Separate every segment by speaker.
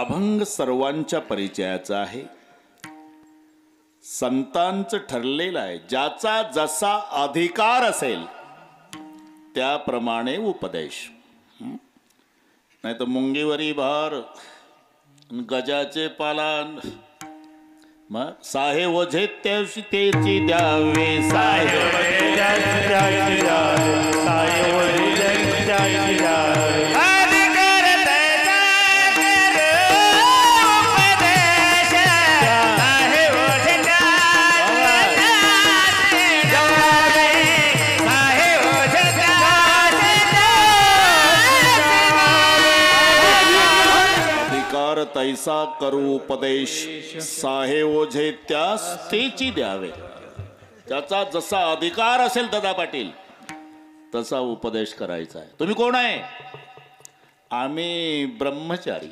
Speaker 1: अभंग सर्वांच्या परिचयाचा आहे. संतांचं ठरलेलं आहे, ज्याचा जसा अधिकार असेल त्याप्रमाणे उपदेश. नाही तर मुंगीवरी भार, गजाचे पालान, मग साहे ओझे त्याशी तेची द्यावे, साहे तैसा करू उपदेश, साहे ओझे त्यास तेची द्यावे. त्याचा जसा अधिकार असेल दादा पाटील तसा उपदेश करायचा आहे. तुम्ही कोण आहे? आम्ही ब्रह्मचारी.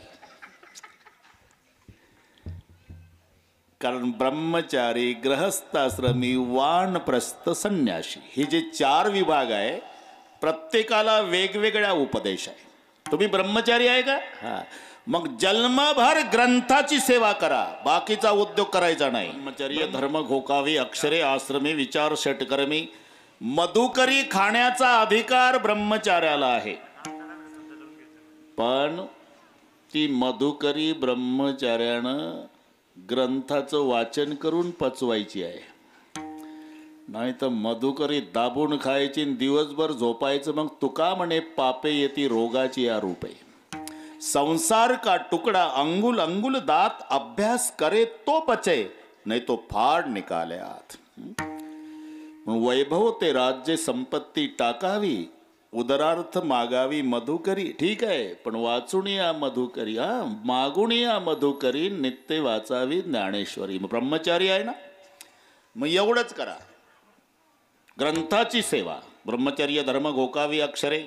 Speaker 1: कारण ब्रह्मचारी, गृहस्थाश्रमी, वानप्रस्थ, संन्यासी हे जे 4 विभाग आहे प्रत्येकाला वेगवेगळा उपदेश आहे. तुम्ही ब्रह्मचारी आहे का? हा, मग जन्मभर ग्रंथाची सेवा करा, बाकीचा उद्योग करायचा नाही. ब्रह्मचर्य धर्म घोकावी, अक्षरे आश्रमी, विचार षटकर्मी. मधुकरी खाण्याचा अधिकार ब्रह्मचार्याला आहे, पण ती मधुकरी ब्रह्मचार्यानं ग्रंथाचं वाचन करून पचवायची आहे. नाही तर मधुकरी दाबून खायची, दिवसभर झोपायचं. मग तुका म्हणे पापे येती रोगाची या रूपे. संसार का टुकड़ा अंगुल अंगुल दात, अभ्यास करे तो पचे, नहीं तो फाड़ निकाले हाथ. वैभव ते राज्य संपत्ती टाकावी, उदरार्थ मागावी मधुकरी. ठीक आहे, पण वाचून या मधुकरी, मागून या मधुकरी, नित्य वाचावी ज्ञानेश्वरी. मग ब्रह्मचारी आहे ना, मग एवढंच करा, ग्रंथाची सेवा. ब्रह्मचर्य धर्म घोकावी अक्षरे.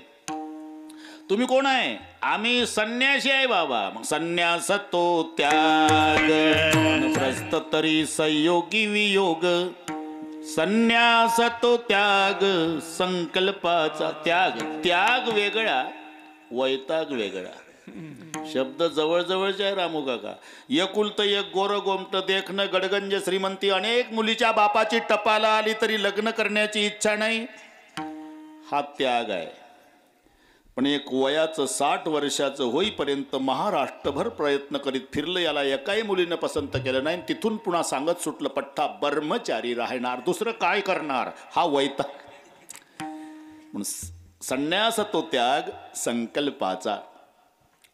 Speaker 1: तुम्ही कोण आहे? आम्ही संन्यासी आहे बाबा. मग संन्यास तो त्याग, प्रस्थ तरी संयोगी वियोग. संन्यास तो त्याग, संकल्पाचा त्याग. त्याग वेगळा, वैताग वेगळा. शब्द जवळजवळचे आहे रामू काका. एकुलत एक गोर गोमट देखणं, गडगंज श्रीमंती, अनेक मुलीच्या बापाची टपाला आली तरी लग्न करण्याची इच्छा नाही, हा त्याग आहे. पण एक वयाचं 60 वर्षाचं होईपर्यंत महाराष्ट्रभर प्रयत्न करीत फिरलं, याला एकाही मुलीनं पसंत केलं नाही. तिथून पुन्हा सांगत सुटलं, पठ्ठा ब्रह्मचारी राहणार, दुसरं काय करणार, हा वैताग. म्हणून संन्यास तो त्याग संकल्पाचा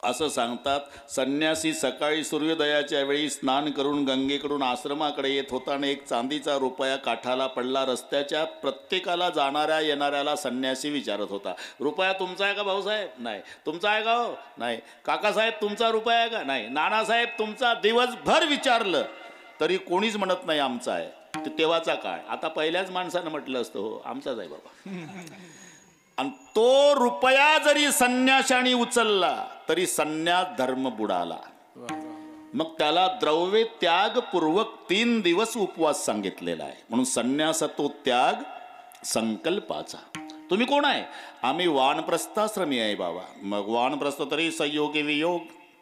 Speaker 1: असं सांगतात. संन्यासी सकाळी सूर्योदयाच्या वेळी स्नान करून गंगेकडून आश्रमाकडे येत होता आणि एक चांदीचा रुपया काठाला पडला. रस्त्याच्या प्रत्येकाला जाणाऱ्या येणाऱ्याला संन्यासी विचारत होता, रुपया तुमचा आहे का भाऊसाहेब? नाही. तुमचा आहे का? हो नाही. काकासाहेब तुमचा रुपया आहे का? नाही. नानासाहेब तुमचा? दिवसभर विचारलं तरी कोणीच म्हणत नाही आमचा आहे. ते तेव्हाचा काळ. आता पहिल्याच माणसानं म्हटलं असतं, हो आमचाच आहे बाबा. आणि तो रुपया जरी संन्याशाने उचलला तरी संन्यास धर्म बुडाला. मग त्याला द्रव्य त्यागपूर्वक 3 दिवस उपवास सांगितलेला आहे. म्हणून संन्यास तो त्याग संकल्पाचा. तुम्ही कोण आहे? आम्ही वानप्रस्थाश्रमी आहे बाबा. मग वानप्रस्थ तरी संयोगी वियोग,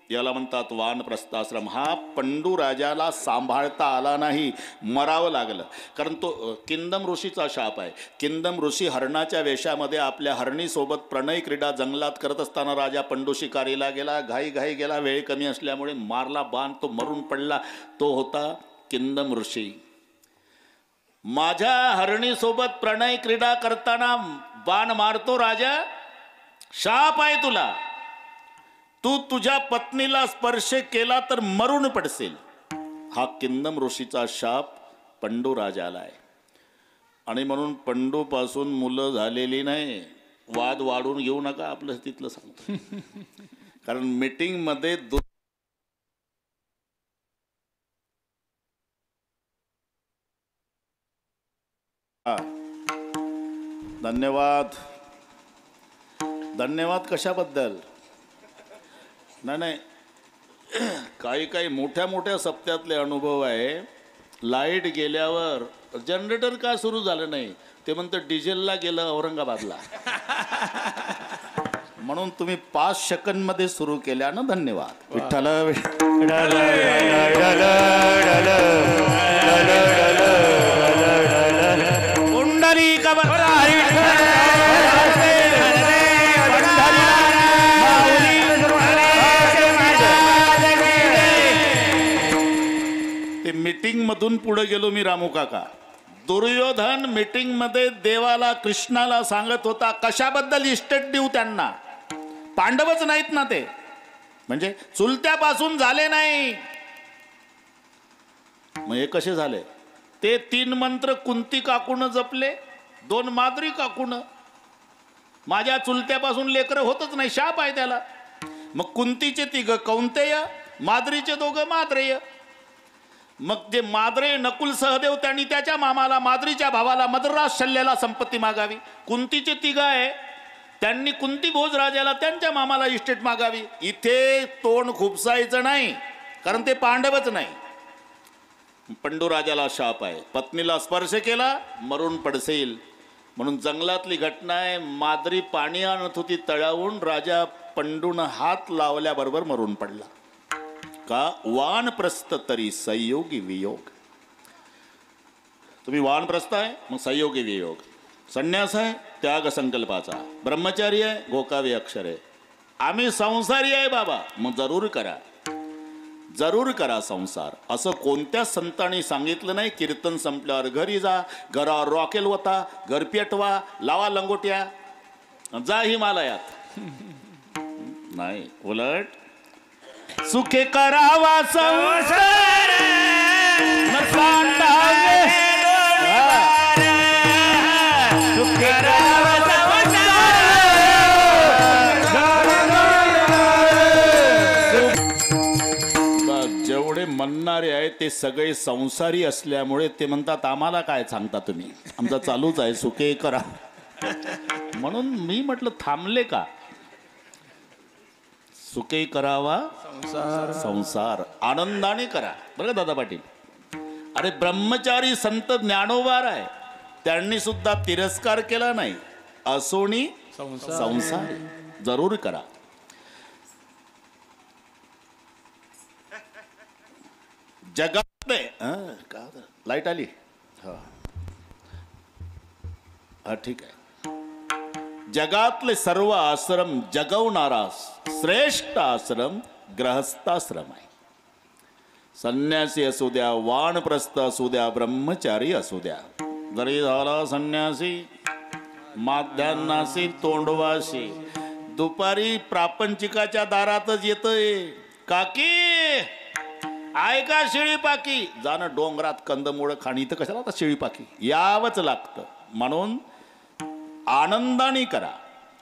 Speaker 1: याला म्हणतात वानप्रस्थाश्रम. हा पंडू राजाला सांभाळता आला नाही, मरावं लागलं. कारण तो किंदम ऋषीचा शाप आहे. किंदम ऋषी हरणाच्या वेशामध्ये आपल्या हरणीसोबत प्रणय क्रीडा जंगलात करत असताना राजा पंडू शिकारीला गेला. घाई गेला, वेळ कमी असल्यामुळे मारला बाण, तो मरून पडला. तो होता किंदम ऋषी. माझ्या हरणीसोबत प्रणय क्रीडा करताना बाण मारतो राजा, शाप आहे तुला, तू तुझ्या पत्नीला स्पर्श केला तर मरून पडशील. हा किंदम ऋषीचा शाप पंडू राजाला आहे. आणि म्हणून पंडू पासून मुलं झालेली नाही. वाद वाढून घेऊ नका, आपलं तिथलं सांगतो. कारण मीटिंग मध्ये धन्यवाद. धन्यवाद कशाबद्दल? नाही, काही मोठ्या सप्त्यातले अनुभव आहे. लाईट गेल्यावर जनरेटर का सुरू झालं नाही, ते म्हणतं डिझेलला गेलं औरंगाबादला. म्हणून तुम्ही 5 सेकंदमध्ये सुरू केल्यानं धन्यवाद. विठ्ठल ते मीटिंग मधून पुढे गेलो मी रामू काका. दुर्योधन मीटिंग मध्ये देवाला कृष्णाला सांगत होता कशाबद्दल इस्टेट देऊ त्यांना. पांडवच नाहीत ना ते, म्हणजे चुलत्यापासून झाले नाही. मग हे कसे झाले? ते 3 मंत्र कुंती काकून जपले, 2 माद्री काकून. माझ्या चुलत्यापासून लेकर होतच नाही, शाप आहे त्याला. मग कुंतीचे 3 कौंतेय, माद्रीचे 2 माद्रेय. मग जे माद्रे नकुल सहदेव त्यांनी त्याच्या मामाला माद्रीच्या भावाला मद्रास शल्याला संपत्ती मागावी. कुंतीचे 3 आहे, त्यांनी कुंती भोज राजाला त्यांच्या मामाला इस्टेट मागावी. इथे तोंड खुपसायचं नाही, कारण ते पांडवच नाही. पंडू राजाला शाप आहे, पत्नीला स्पर्श केला मरून पडसेल. म्हणून जंगलातली घटना आहे. माद्री पाणी आणत होती तळावून, राजा पंडून हात लावल्याबरोबर मरून पडला. का? वानप्रस्थ तरी संयोगी वियोग. तुम्ही वानप्रस्थ आहे मग संयोगी वियोग. संन्यास आहे त्याग संकल्पाचा. ब्रह्मचारी आहे गोकावी अक्षर आहे. आम्ही संसारी आहे बाबा, मग जरूर करा, जरूर करा संसार. असं कोणत्या संतांनी सांगितलं नाही. कीर्तन संपल्यावर घरी जा, घरावर रॉकेल होता, घर पेटवा, लावा लंगोट्या, जा हिमालयात. नाही, उलट सुखे करावा संसार सुखे करावा जेवढे म्हणणारे आहेत ते सगळे संसारी असल्यामुळे ते म्हणतात आम्हाला काय सांगता तुम्ही, आमचा चालूच आहे सुखे करा. म्हणून मी म्हटलं थांबले का? सुखे करावा संसार आनंदाने करा. बरं दादा पाटील, अरे ब्रह्मचारी संत ज्ञानोबार आहे, त्यांनी सुद्धा तिरस्कार केला नाही. असोनी संसार जरूर करा. जगातले लाईट आली? हा ठीक आहे. जगातले सर्व आश्रम जगवणारा श्रेष्ठ आश्रम ग्रहस्थाश्रम आहे. संन्यासी असू द्या, वानप्रस्थ असू द्या, ब्रह्मचारी असू द्या. जरी झाला संन्यासी माध्यान्नासी तोंडवाशी, दुपारी प्रापंचिकाच्या दारातच येतोय. काकी ऐका शेळीपाकी, जाणं डोंगरात कंदमुळं खाणी, इथं कशाला आता शेळीपाकी यावंच लागतं. म्हणून आनंदाने करा,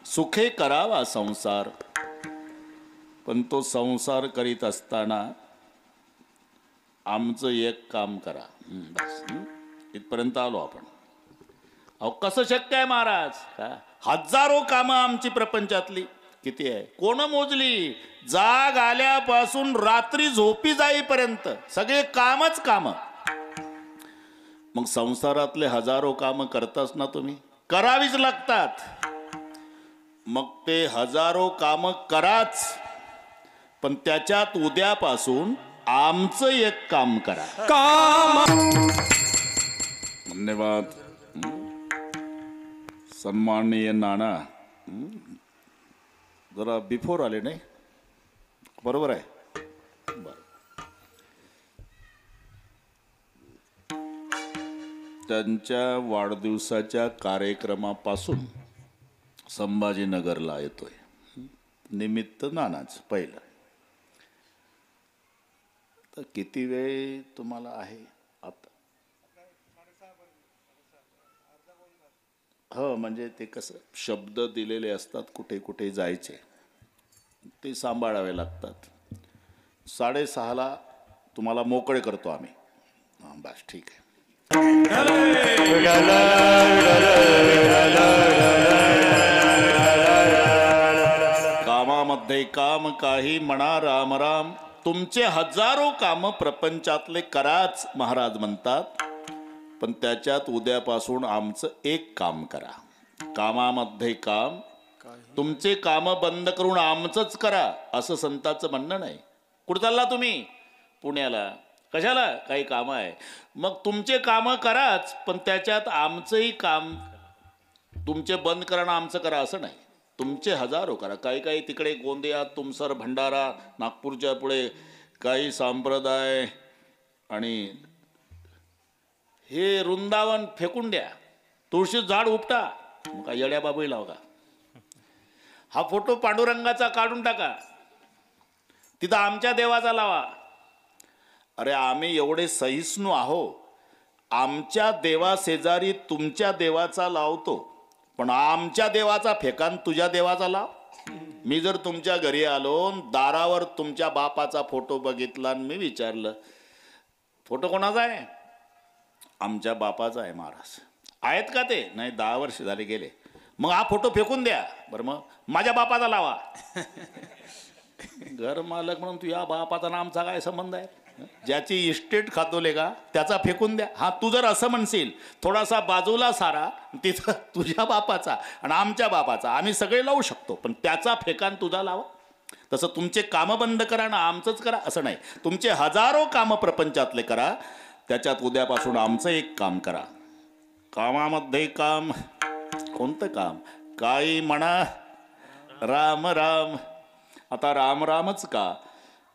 Speaker 1: सुखे करावा संसार. पण तो संसार करीत असताना आमचं एक काम करा. बस इथपर्यंत आलो आपण. अहो कसं शक्य आहे महाराज? हजारो कामं आमची प्रपंचातली किती आहे कोण मोजली? जाग आल्यापासून रात्री झोपी जाईपर्यंत सगळे कामच काम. मग संसारातले हजारो कामं करताच ना तुम्ही, करावीच लागतात. मग ते हजारो कामं कराच, पण त्याच्यात उद्यापासून आमचं एक काम करा. धन्यवाद. सन्माननीय नाना जरा बिफोर आले नाही, बरोबर आहे? त्यांच्या वाढदिवसाच्या कार्यक्रमापासून संभाजीनगरला येतोय. निमित्त नानाच पहिलं. तर किती वेळ तुम्हाला आहे आता? हो, म्हणजे ते कसं शब्द दिलेले असतात, कुठे कुठे जायचे ते सांभाळावे लागतात. 6:30ला तुम्हाला मोकळे करतो आम्ही. हां बस ठीक आहे. कामामध्ये काम काही म्हणा राम राम. तुमचे हजारो काम प्रपंचातले कराच महाराज म्हणतात, पण त्याच्यात उद्यापासून आमचं एक काम करा. कामामध्ये काम तुमचे काम बंद करून आमचंच करा असं संतांचं म्हणणं नाही. कुठं चालला तुम्ही? पुण्याला. कशाला? काही कामं आहे. मग तुमचे कामं कराच, पण त्याच्यात आमचंही काम तुमचे बंद करा आणि आमचं करा असं नाही. तुमचे हजारो करा. काही काही तिकडे गोंदिया, तुमसर, भंडारा, नागपूरच्या पुढे काही संप्रदाय आणि हे वृंदावन फेकून द्या. तुळशी झाड उपटा. मग काय येड्या बाबूही लाव का? हा फोटो पांडुरंगाचा काढून टाका, तिथं आमच्या देवाचा लावा. अरे आम्ही एवढे सहिष्णू आहो, आमच्या देवा शेजारी तुमच्या देवाचा लावतो, पण आमच्या देवाचा फेकान तुझ्या देवाचा लाव. मी जर तुमच्या घरी आलो, दारावर तुमच्या बापाचा फोटो बघितला आणि मी विचारलं फोटो कोणाचा आहे? आमच्या बापाचा आहे महाराज. आहेत का ते? नाही, 10 वर्ष झाले गेले. मग हा फोटो फेकून द्या. बरं मग माझ्या बापाचा लावा. घर मालक म्हणून तू या बापाचा ना आमचा काय संबंध आहे? ज्याची इस्टेट खातोले का त्याचा फेकून द्या. हा तू जर असं म्हणशील थोडासा बाजूला सारा, तिथं तुझ्या बापाचा आणि आमच्या बापाचा आम्ही सगळे लावू शकतो, पण त्याचा फेकान तुझा लावा. तसं तुमचे कामं बंद करा ना आमचंच करा असं नाही. तुमचे हजारो कामं प्रपंचातले करा, त्याच्यात उद्यापासून आमचं एक काम करा. कामामध्ये काम. कोणतं काम? काही म्हणा राम राम. आता राम रामच का?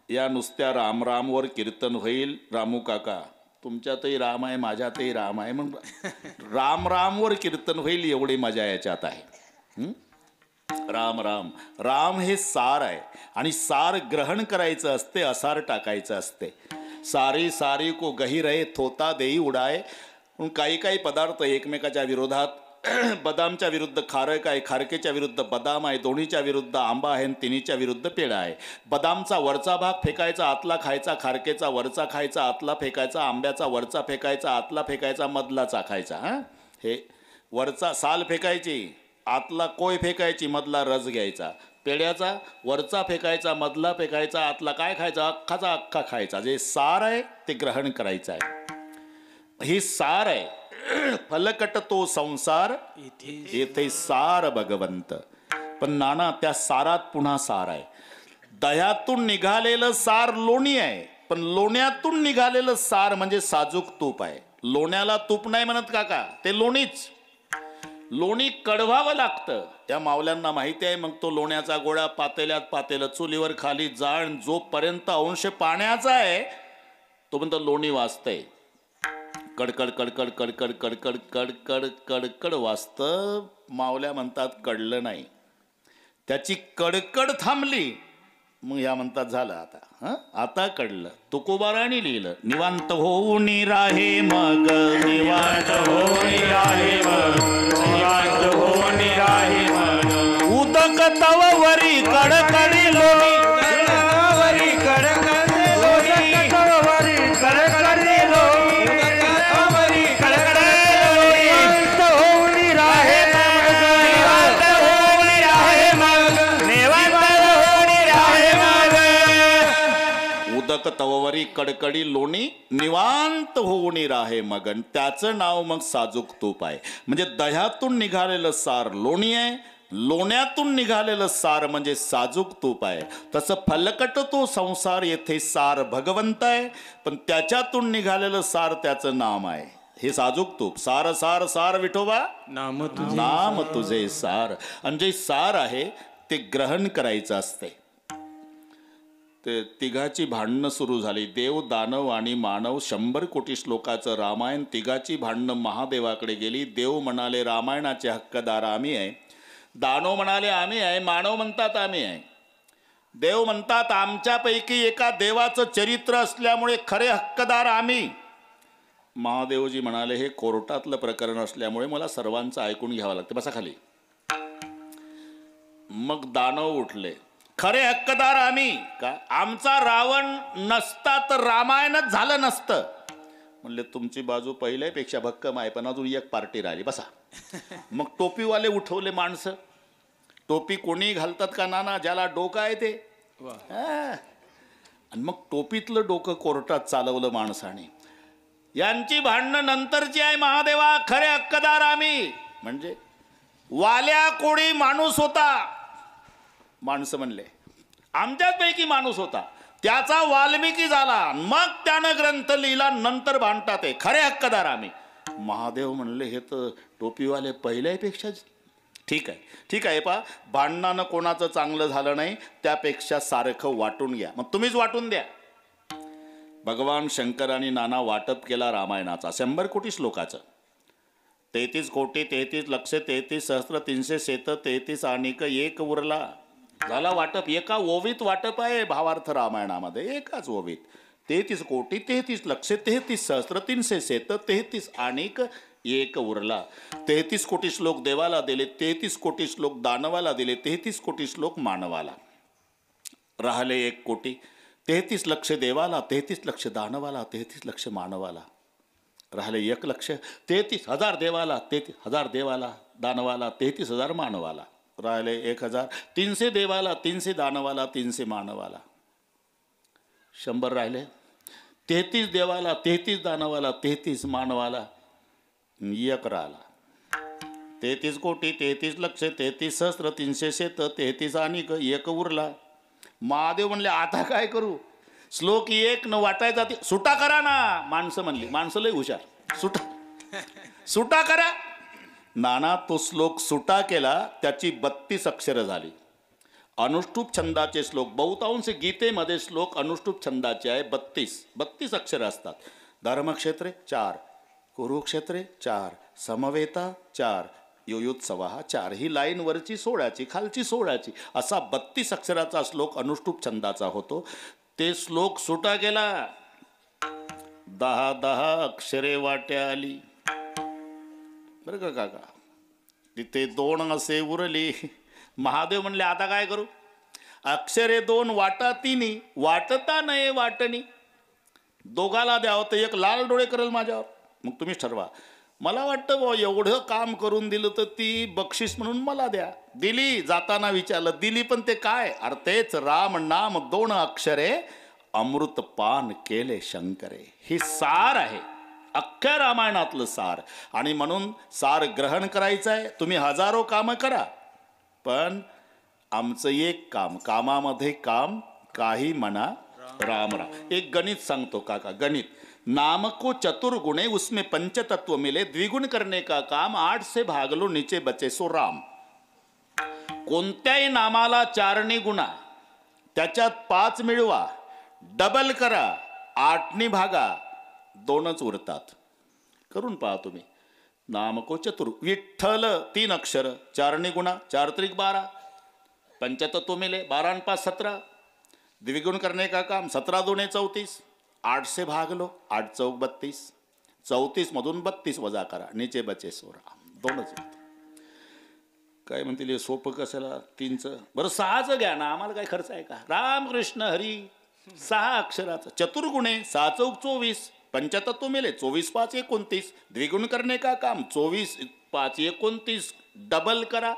Speaker 1: या नुसत्या राम रामवर कीर्तन होईल. रामू काका, तुमच्यातही राम आहे, माझ्यातही राम आहे, म्हणून राम रामवर कीर्तन होईल एवढी मजा याच्यात आहे. राम राम. राम हे सार आहे आणि सार ग्रहण करायचं असते, असार टाकायचं असते. सारी सारी को गही रहे थोता देई उडाय. काही काही पदार्थ एकमेकाच्या विरोधात, बदामच्या विरुद्ध खारक आहे, खारकेच्या विरुद्ध बदाम आहे, दोन्हीच्या विरुद्ध आंबा आहे, तिन्हीच्या विरुद्ध पेढा आहे. बदामचा वरचा भाग फेकायचा, आतला खायचा. खारकेचा वरचा खायचा, आतला फेकायचा. आंब्याचा वरचा फेकायचा, आतला फेकायचा, मधला चाखायचा. हे वरचा साल फेकायची, आतला कोय फेकायची, मधला रस घ्यायचा. पेढ्याचा वरचा फेकायचा, मधला फेकायचा, आतला काय खायचा? अख्खाचा अख्खा खायचा. जे सार आहे ते ग्रहण करायचं आहे. ही सार आहे. फलकट तो संसार येथे सार भगवंत. पण नाना त्या सारात पुन्हा सार आहे. दह्यातून निघालेलं सार लोणी आहे, पण लोण्यातून निघालेलं सार म्हणजे साजूक तूप आहे. लोण्याला तूप नाही म्हणत काका, ते लोणीच. लोणी कढवावं लागतं. त्या मावल्यांना माहिती आहे. मग तो लोण्याचा गोळा पातेल्यात पातेलं, चुलीवर खाली जाळ, जोपर्यंत अंश पाण्याचा आहे तोपर्यंत लोणी वाजतंय. कडकड कडकड कडकड कडकड कडकड कडकड वाजतं. मावल्या म्हणतात कळलं नाही. त्याची कडकड थांबली मग ह्या म्हणतात झालं आता. आता कळलं. तुकोबाराने लिहिलं, निवांत होऊन राहे मग, निवांत होऊन राहे मग, निवांत होऊन राहे मग. उदक तव वरी कडकडी लोणी, वरी कडकडी लोणी, वरी कडकडी लोणी, वरी कडकडी लोणी. निवांत होऊन राहे मग, निवांत होऊन राहे मग, निवांत होऊन राहे मग. उदक तववरी कडकडी लोणी, निवांत होऊन राहे मग. त्याचं नाव मग साजूक तूप आहे. म्हणजे दह्यातून निघालेलं सार लोणी आहे, लोण्यातून निघालेलं सार म्हणजे साजूक तूप आहे. तसं फलकट तो संसार येथे सार भगवंत आहे, पण त्याच्यातून निघालेलं सार त्याचं नाम आहे. हे साजूक तूप. सार सार सार विठोबा नाम तुझे, नाम तुझे सार. आणि जे सार आहे ते ग्रहण करायचं असते. ते तिघाची भांडणं सुरू झाली. देव, दानव आणि मानव. 100 कोटी श्लोकाचं रामायण. तिघाची भांडणं महादेवाकडे गेली. देव म्हणाले रामायणाचे हक्कदार आम्ही आहे. दानव म्हणाले आम्ही आहे. मानव म्हणतात आम्ही आहे. देव म्हणतात आमच्यापैकी एका देवाचं चरित्र असल्यामुळे खरे हक्कदार आम्ही. महादेवजी म्हणाले हे कोर्टातलं प्रकरण असल्यामुळे मला सर्वांचं ऐकून घ्यावं लागतं, बसा खाली. मग दानव उठले, खरे हक्कदार आम्ही. का? आमचा रावण नसता तर रामायणच झालं नसतं. म्हणले तुमची बाजू पहिल्यापेक्षा भक्कम आहे, पण अजून एक पार्टी राहिली, बसा. मग टोपीवाले उठवले माणसं. टोपी कोणी घालतात का नाना? ज्याला डोकं आहे ते. आणि मग टोपीतलं डोकं कोर्टात चालवलं माणसाने. यांची भांडणं नंतरची आहे महादेवा, खरे हक्कदार आम्ही. म्हणजे वाल्या कोळी माणूस होता, माणसं म्हणले आमच्यापैकी माणूस होता, त्याचा वाल्मिकी झाला, मग त्यानं ग्रंथ लिहिला, नंतर भांडतात आहे खरे हक्कदार आम्ही. महादेव म्हणले हे तर टोपीवाले पहिल्यापेक्षा ठीक आहे पा, भांडणानं कोणाचं चांगलं झालं नाही, त्यापेक्षा सारखं वाटून घ्या. मग तुम्हीच वाटून द्या. भगवान शंकरांनी नाना वाटप केला रामायणाचा 100 कोटी श्लोकाचं. 33 कोटी 33 लक्ष 33 सहस्त्र 300 शेत 33 आणिक एक उरला. झाला वाटप. एका ओवीत वाटप आहे भावार्थ रामायणामध्ये, एकाच ओवीत. 33 कोटी 33 लक्ष 33 सहस्त्र 300 शेत 33 आणिक एक उरला. 33 कोटी श्लोक देवाला दिले, 33 कोटी श्लोक दानवाला दिले, 33 कोटी श्लोक मानवाला. राहिले 1 कोटी. 33 लक्ष देवाला, 33 लक्ष दानवाला, 33 लक्ष मानवाला. राहिले 1 लक्ष. 33,000 देवाला, 33,000 देवाला दानवाला, 33,000 मानवाला. राहिले 1,000. 300 देवाला, 300 दानवाला, 300 मानवाला. 100 राहिले. 33 देवाला, 33 दानवाला, 33 मानवाला, 1 राहिला. 33 कोटी 33 लक्ष 33 सहस्त्र 300 शेत 33 आणि 1 उरला. महादेव म्हणले आता काय करू, श्लोक 1 न वाटायचा ते सुटा करा ना. माणसं म्हणली, माणसं लय हुशार, सुटा करा. नाना तो श्लोक सुटा केला, त्याची 32 अक्षरं झाली. अनुष्टुप छंदाचे श्लोक, बहुतांश गीतेमध्ये श्लोक अनुष्टुप छंदाचे आहे. 32 अक्षरं असतात. धर्मक्षेत्रे 4, कुरुक्षेत्रे 4, समवेता 4, युयुत्सवा 4. ही लाईन वरची 16ची, खालची 16ची, असा 32 अक्षराचा श्लोक अनुष्टुप छंदाचा होतो. ते श्लोक सुटा गेला. 10 अक्षरे वाट्या आली बरं का काका. तिथे 2 असे उरली. महादेव म्हणले आता काय करू, अक्षरे 2 वाटा 3, वाटता नये वाटणी. दोघाला द्यावं तर एक लाल डोळे करेल माझ्यावर. मग तुम्हीच ठरवा. मला वाटतं बा एवढं काम करून दिलं तर ती बक्षीस म्हणून मला द्या. दिली. जाताना विचारलं दिली, पण ते काय. अर्थेच राम नाम 2 अक्षरे अमृतपान केले शंकरे. ही सार आहे, अख्ख्या रामायणातलं सार. आणि म्हणून सार ग्रहण करायचं आहे. तुम्ही हजारो कामं करा, पण आमचं एक काम, कामामध्ये काम काही म्हणा राम राम. एक गणित सांगतो काका, गणित. नाम को चतुर्गुणे उसमें पंचतत्व मिले, द्विगुण करने का काम 8 से भाग लो नीचे बचे सो राम. कोणत्याही नामाला 4 गुणा, त्याच्यात 5 मिळवा, डबल करा, 8 भागा, 2च उरतात. करून पहा तुम्ही. नाम को विठ्ठल 3 अक्षर, 4 गुणा, 4 त्रिक 12, पंचतत्व मिले, 12 आणि 5 17. द्विगुण करने का काम, 17 दुणे 34, 8 से भाग लो, 8 चौक 32, 34 मधून 32 वजा करा, नीचे बचे 16, 2च. काय म्हणतील सोपं कशाला 3चं. बरं 6चं घ्या ना, आम्हाला काय खर्च आहे का. राम कृष्ण हरी 6 अक्षराचं. चतुर्गुणे 6 चौक 24, पंचतत्व मिले, 24 5 29, द्विगुण करने का काम, 24 5 29, डबल करा,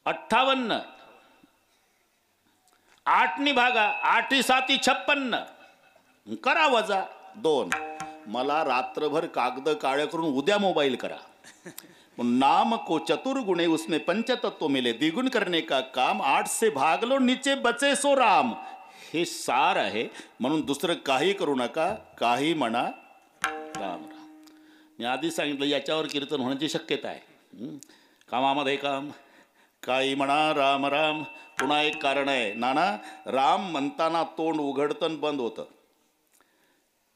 Speaker 1: 58. 8 भागा, 8 7 56, करा वजा 2. मला रात्रभर कागद काळे करून उद्या मोबाईल करा. नाम को चतुर्गुणे उसमें पंचतत्व मिले, द्विगुण करने का काम, 8 से भाग लो नीचे बचे सो राम. हे सार आहे. म्हणून दुसरं काही करू नका, काही म्हणा राम राम. मी आधी सांगितलं याच्यावर कीर्तन होण्याची शक्यता आहे. कामामध्ये काम, काही म्हणा राम राम. पुन्हा एक कारण आहे नाना, राम म्हणताना तोंड उघडतं बंद होतं.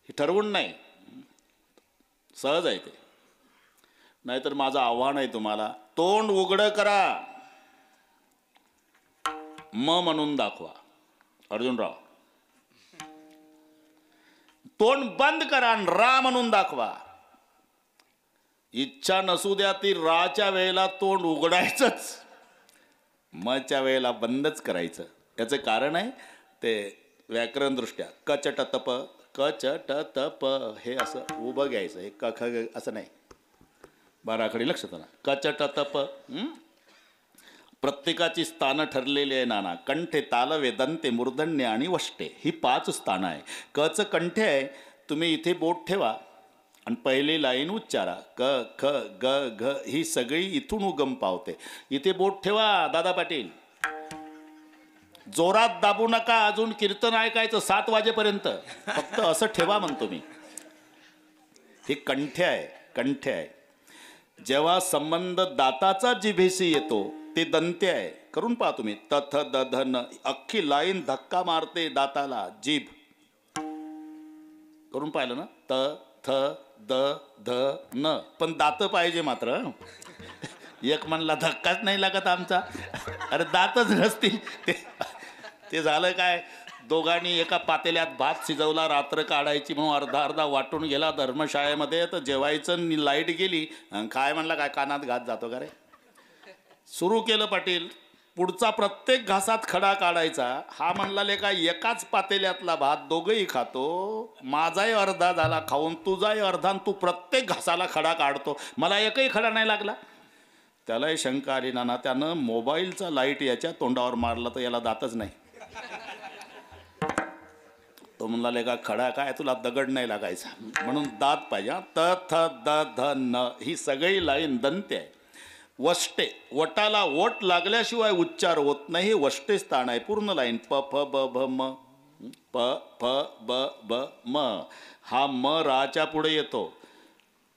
Speaker 1: हे ठरवून नाही, सहज आहे ते. नाहीतर माझं आव्हान आहे तुम्हाला, तोंड उघडं करा, म्हणून दाखवा. अर्जुनराव, तोंड बंद करा आणि रा म्हणून दाखवा. इच्छा नसू द्या ती राच्या वेळेला तोंड उघडायचंच, मच्या वेळेला बंदच करायचं. याचं कारण आहे ते व्याकरण दृष्ट्या. कचट तप, कचट तप, हे असं उभं घ्यायचं, हे कख असं नाही. 12कडे लक्ष द्या. कचट तप. प्रत्येकाची स्थानं ठरलेली आहे नाना. कंठे, तालवे, दंते, मूर्धन्य आणि वष्टे, ही 5 स्थानं आहे. कच कंठे आहे. तुम्ही इथे बोट ठेवा आणि पहिली लाईन उच्चारा. क ख ग घ ही सगळी इथून उगम पावते. इथे बोट ठेवा दादा पाटील, जोरात दाबू नका. अजून कीर्तन ऐकायचं 7 वाजेपर्यंत, फक्त असं ठेवा म्हणतो मी. हे कंठ्य आहे, कंठ्य आहे. जेव्हा संबंध दाताचा जिभेशी येतो ते दंत्य आहे. करून पहा तुम्ही. तथ दध न, अख्खी लाईन धक्का मारते दाताला जीभ. करून पाहिलं ना. त थ द ध न, पण दात पाहिजे मात्र. एक म्हणला धक्काच नाही लागत आमचा. अरे दातच नसतील. ते झालं काय, दोघांनी एका पातेल्यात भात शिजवला, रात्र काढायची म्हणून अर्धा अर्धा वाटून गेला धर्मशाळेमध्ये. तर जेवायचं, लाईट गेली. काय म्हणला, काय कानात घात जातो का रे. सुरू केलं पाटील. पुढचा प्रत्येक घासात खडा काढायचा. हा म्हणला लेका एकाच पातेल्यातला भात दोघंही खातो, माझाही अर्धा झाला खाऊन, तुझाही अर्धा, तू प्रत्येक घासाला खडा काढतो, मला एकही खडा नाही लागला. त्यालाही शंका आली. ना त्यानं मोबाईलचा लाईट याच्या तोंडावर मारला तर याला दातच नाही. तो म्हणला लेका खडा काय, तुला दगड नाही लागायचा, म्हणून दात पाहिजे. त थ द ध न ही सगळी लाईन दंत्य आहे. वष्टे, वटाला वट लागल्याशिवाय उच्चार होत नाही. हे वष्टे स्थान आहे. पूर्ण लाईन प फ ब भ म, प फ ब ब म. हा म राच्या पुढे येतो,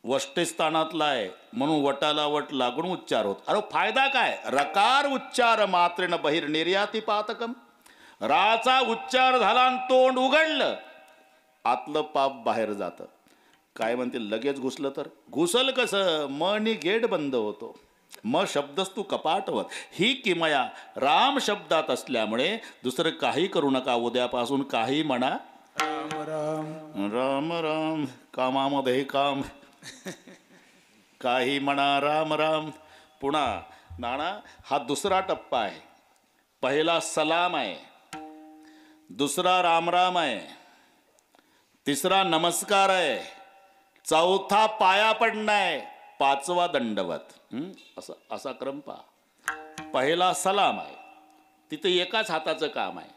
Speaker 1: वष्टे स्थानातला आहे, म्हणून वटाला वट लागून उच्चार होत. अरे फायदा काय, रकार उच्चार मात्रेन बहिर निर्याती पातकम. राचा उच्चार झाला आणि तोंड उघडलं, आतलं पाप बाहेर जातं. काय म्हणते, लगेच घुसलं तर घुसल कसं, मनी गेट बंद होतो. म शब्दस्तू कपाटवत. ही किमया राम शब्दात असल्यामुळे दुसरं काही करू नका. उद्यापासून काही म्हणा
Speaker 2: राम राम
Speaker 1: राम राम, कामामध्ये काम. काही म्हणा राम राम. पुन्हा नाना, हा दुसरा टप्पा आहे. पहिला सलाम आहे, दुसरा राम राम आहे, तिसरा नमस्कार आहे, चौथा पाया पडणं आहे, पाचवा दंडवत. असा क्रम पहा. पहिला सलाम आहे, तिथे एकाच हाताचं काम आहे,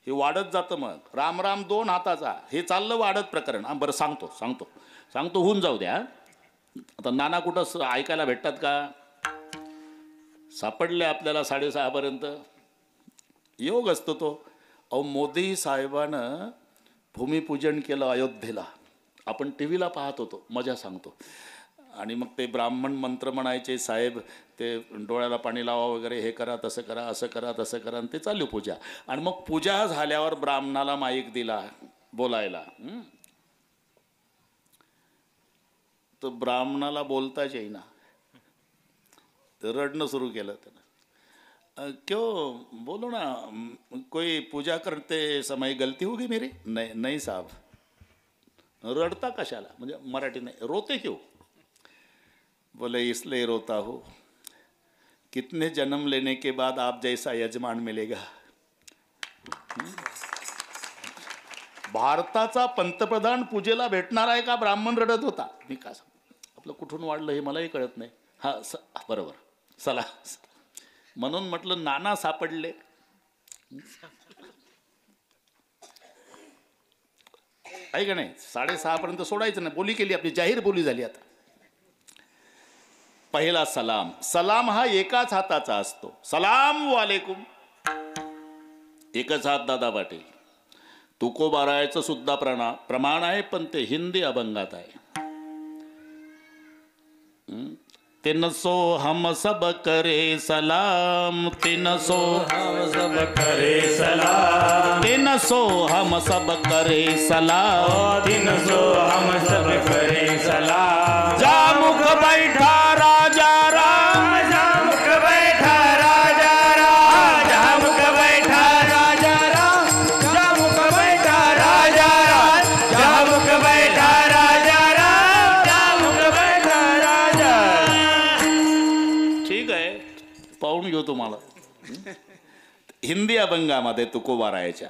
Speaker 1: हे वाढत जातं. मग राम राम 2 हाताचा, हे चाललं वाढत प्रकरण. बरं सांगतो होऊन जाऊ द्या. आता नाना कुठं ऐकायला भेटतात का, सापडले आपल्याला 6:30 पर्यंत. योग असतो तो. अहो मोदी साहेबानं भूमिपूजन केलं अयोध्येला. आपण टी व्हीला पाहत होतो, मजा सांगतो. आणि मग ते ब्राह्मण मंत्र म्हणायचे, साहेब ते डोळ्याला पाणी लावा वगैरे, हे करा तसं करा, असं करा तसं करा, आणि ते चालू पूजा. आणि मग पूजा झाल्यावर ब्राह्मणाला माईक दिला बोलायला. तर ब्राह्मणाला बोलताच येईना, तर रडणं सुरू केलं त्यानं. क्यों, बोलो ना, कोई पूजा करते समय गलती होगी मेरी. नहीं साहब. रडता कशाला, म्हणजे मराठी नाही, रोते क्यों. बोले इसलिए रोता हो, कितने जन्म लेने के बाद आप जैसा यजमान मिलेगा. भारताचा पंतप्रधान पूजेला भेटणार आहे का, ब्राह्मण रडत होता. मी का सांग, आपलं कुठून वाढलं हे मलाही कळत नाही. हा बरोबर, चला. म्हणून म्हटलं नाना सापडले. आहे का नाही. 6:30 पर्यंत सोडायचं नाही. बोली केली आपली, जाहीर बोली झाली. आता पहिला सलाम. सलाम हा एकाच हाताचा असतो. सलाम वालेकुम, एकच हात दादा पाटील. तुकोबारायचं सुद्धा प्रमाण आहे, पण ते हिंदी अभंगात आहे. 300 हम सब करे सलाम, 300
Speaker 2: हम सब करे सलाम,
Speaker 1: 300 हम सब करे सलाम,
Speaker 2: 300 हम सब करे सलाम.
Speaker 1: जा मुख बैठा राजा राम,
Speaker 2: जा मुख बैठा राजा राम, जा मुख बैठा राजा राम, जा मुख बैठा राजा राम, जा मुख बैठा राजा राम, जा मुख बैठा राजा.
Speaker 1: ठीक आहे, पाहून घेऊ तुम्हाला. हिंदी अभंगामध्ये तुकोबारायच्या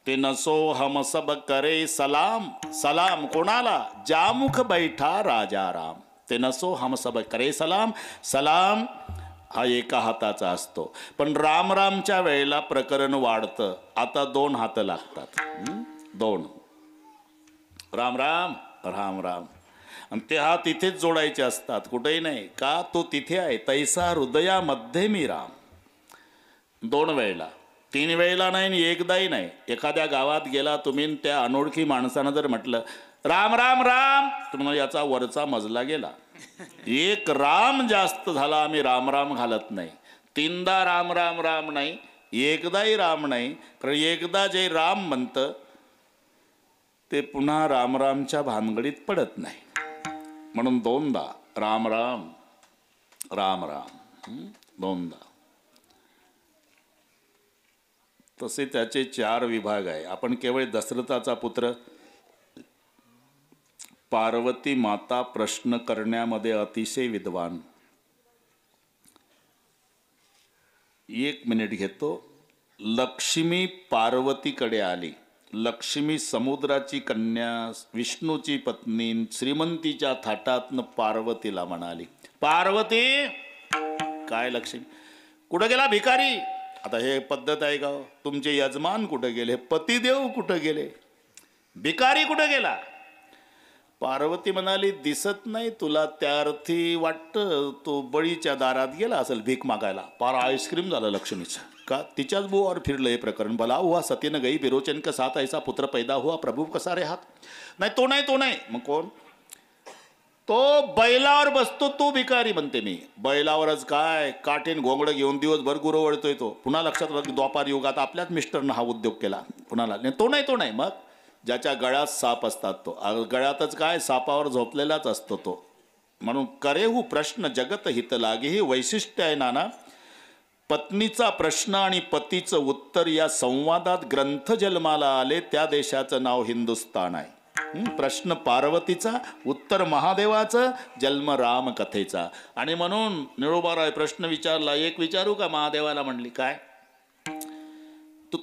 Speaker 1: 300 हम सब करे सलाम. सलाम कोणाला, जामुख बैठा राजा राम. 300 हम सब करे सलाम. सलाम हा एका हाताचा असतो, पण राम रामच्या वेळेला प्रकरण वाढतं. आता 2 हात लागतात. 2. राम राम राम राम. आणि ते हात तिथेच जोडायचे असतात, कुठेही नाही. का? तो तिथे आहे. तैसा हृदयामध्ये मी राम. 2 वेळेला, 3 वेळेला नाही आणि एकदाही नाही. एखाद्या गावात गेला तुम्ही, त्या अनोळखी माणसानं जर म्हटलं राम राम राम, तुम्हाला याचा वरचा मजला गेला. एक राम जास्त झाला, आम्ही राम राम घालत नाही. 3दा राम राम राम नाही, एकदाही राम नाही. कारण एकदा जे राम म्हणतं ते पुन्हा रामरामच्या भानगडीत पडत नाही. म्हणून 2दा राम राम राम राम, 2दा. तसे त्याचे 4 विभाग आहे. आपण केवळ दशरथाचा पुत्र, पार्वती माता प्रश्न करण्यामध्ये अतिशय विद्वान. 1 मिनिट घेतो. लक्ष्मी पार्वतीकडे आली. लक्ष्मी समुद्राची कन्या, विष्णूची पत्नी, श्रीमंतीच्या थाटातनं पार्वतीला म्हणाली, पार्वती. काय लक्ष्मी? कुठं गेला भिकारी? आता हे पद्धत आहे का? तुमचे यजमान कुठं गेले? पतिदेव कुठं गेले? भिकारी कुठं गेला? पार्वती म्हणाली, दिसत नाही तुला, त्या अर्थी वाटतं तो बळीच्या दारात गेला असेल भीक मागायला. पार आईस्क्रीम झालं लक्ष्मीचं. का? तिच्याच बुवावर फिरलं हे प्रकरण. भला हुआ सतीनं गई बिरोचन का साथ, ऐसा पुत्र पैदा हुआ प्रभू कसा रे हात. नाही तो नाही, तो नाही. मग कोण? तो बैलावर बसतो तो भिकारी म्हणते मी. बैलावरच काय काठीन घोंगडं घेऊन दिवसभर गुरवळतोय तो. पुन्हा लक्षात, द्वापार युगात आपल्याच मिस्टरनं हा उद्योग केला. पुन्हा तो नाही, तो नाही. मग ज्याच्या गळ्यात साप असतात तो, गळ्यातच काय सापावर झोपलेलाच असतो तो. म्हणून करेहू प्रश्न जगत हित लागे, ही वैशिष्ट्य आहे नाना. पत्नीचा प्रश्न आणि पतीचं उत्तर या संवादात ग्रंथ जन्माला आले. त्या देशाचं नाव हिंदुस्तान आहे. प्रश्न पार्वतीचा, उत्तर महादेवाचं, जन्म राम कथेचा. आणि म्हणून निळोबाराय प्रश्न विचारला. एक विचारू का? महादेवाला म्हणली काय?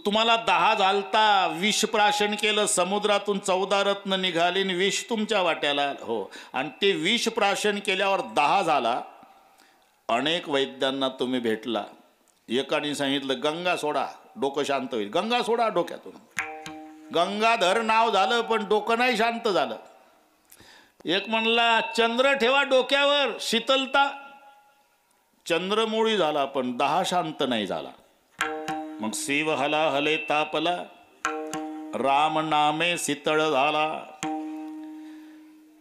Speaker 1: तुम्हाला 10 झालता, विष प्राशन केलं, समुद्रातून 14 रत्न निघाली आणि विष तुमच्या वाट्याला. हो, आणि ते विष प्राशन केल्यावर 10 झाला. अनेक वैद्यांना तुम्ही भेटला. एकाने सांगितलं गंगा सोडा, डोकं शांत होईल. गंगा सोडा डोक्यातून. गंगाधर नाव झालं पण डोकं नाही शांत झालं. एक म्हणला चंद्र ठेवा डोक्यावर, शीतलता. चंद्रमोळी झाला पण 10 शांत नाही झाला. मग शिव हला हले तापला, राम नामे शीतळ झाला.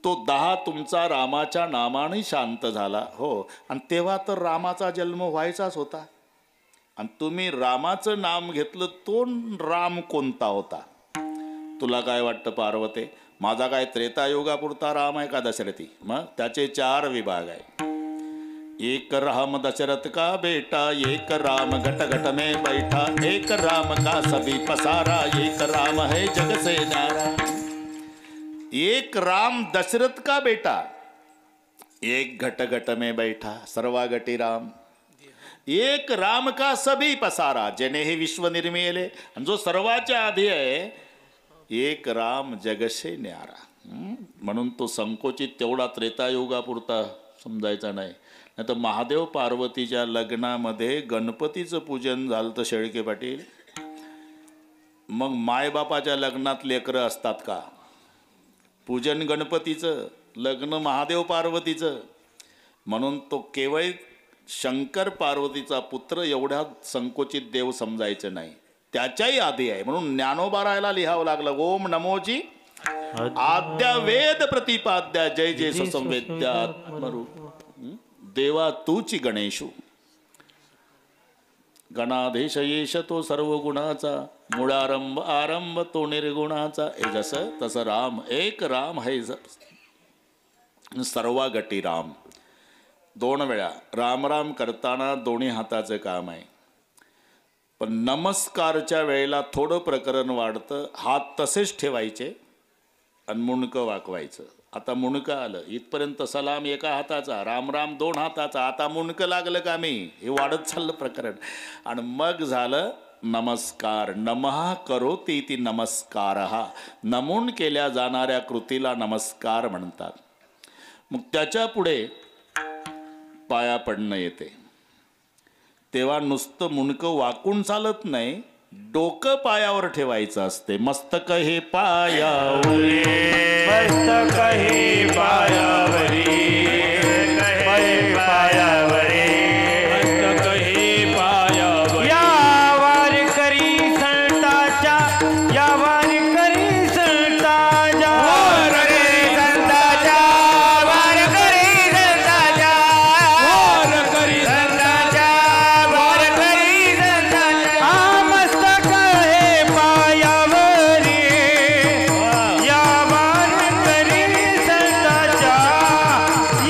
Speaker 1: तो 10 तुमचा रामाच्या नामाने शांत झाला. हो, आणि तेव्हा तर रामाचा जन्म व्हायचाच होता. आणि तुम्ही रामाचं नाम घेतलं, तो राम कोणता होता? तुला काय वाटतं पार्वते? माझा काय त्रेतायुगापुरता राम आहे का दशरथी? मग त्याचे 4 विभाग आहे. एक राम दशरथ का बेटा, एक राम घट घट में बैठा, एक राम का सभी पसारा, एक राम है जग से न्यारा. एक राम दशरथ का बेटा, एक घट घट में बैठा, सर्वागटी राम. एक राम का सभी पसारा, जने हे विश्व निर्मिले. आणि जो सर्वाच्या आधी आहे, एक राम जगसे न्यारा. म्हणून तो संकोचित तेवढा त्रेतायुगापुरता समजायचा नाही. नाही तर महादेव पार्वतीच्या लग्नामध्ये गणपतीचं पूजन झालं तर शेळके पाटील, मग मायबापाच्या लग्नात लेकरं असतात का? पूजन गणपतीचं, लग्न महादेव पार्वतीचं. म्हणून तो केवळ शंकर पार्वतीचा पुत्र एवढ्या संकोचित देव समजायचं नाही, त्याच्याही आधी आहे. म्हणून ज्ञानोबारायला लिहावं लागलं, ओम नमोजी आद्या वेद प्रतिपाद्या, जय जय संवेद्यात्मरूप देवा तूची गणेशू. गणाधीश येश तो सर्व गुणाचा, मुळारंभ आरंभ तो निर्गुणाचा. हे जसं तसं राम, एक राम है सर्वागटी राम. 2 वेळा राम राम करताना दोन्ही हाताचं काम आहे. पण नमस्कारच्या वेळेला थोडं प्रकरण वाढतं. हात तसेच ठेवायचे आणि मुंडकं वाकवायचं. आता मुंडकं आलं इथपर्यंत, सलाम एका हाताचा, राम राम 2 हाताचा. आता मुंडकं लागलं का मी, हे वाढत चाललं प्रकरण. आणि मग झालं नमस्कार. नमः करोति इति नमस्कारः. नमून केल्या जाणाऱ्या कृतीला नमस्कार म्हणतात. मग त्याच्या पुढे पाया पडणं येते. तेव्हा नुसतं मुंडकं वाकून चालत नाही, डोकं पायावर ठेवायचं असते. मस्तक हे पायावरी,
Speaker 2: मस्तक हे पायावरी, पायावरी, मस्तक हे पायावरी. या वारकरी संताच्या, या वारकरी संताच्या, वारकरी संताच्या, वारकरी संताच्या, वारकरी संताच्या, वारकरी संताच्या. मस्तक हे पायावरी, या वारकरी संताच्या,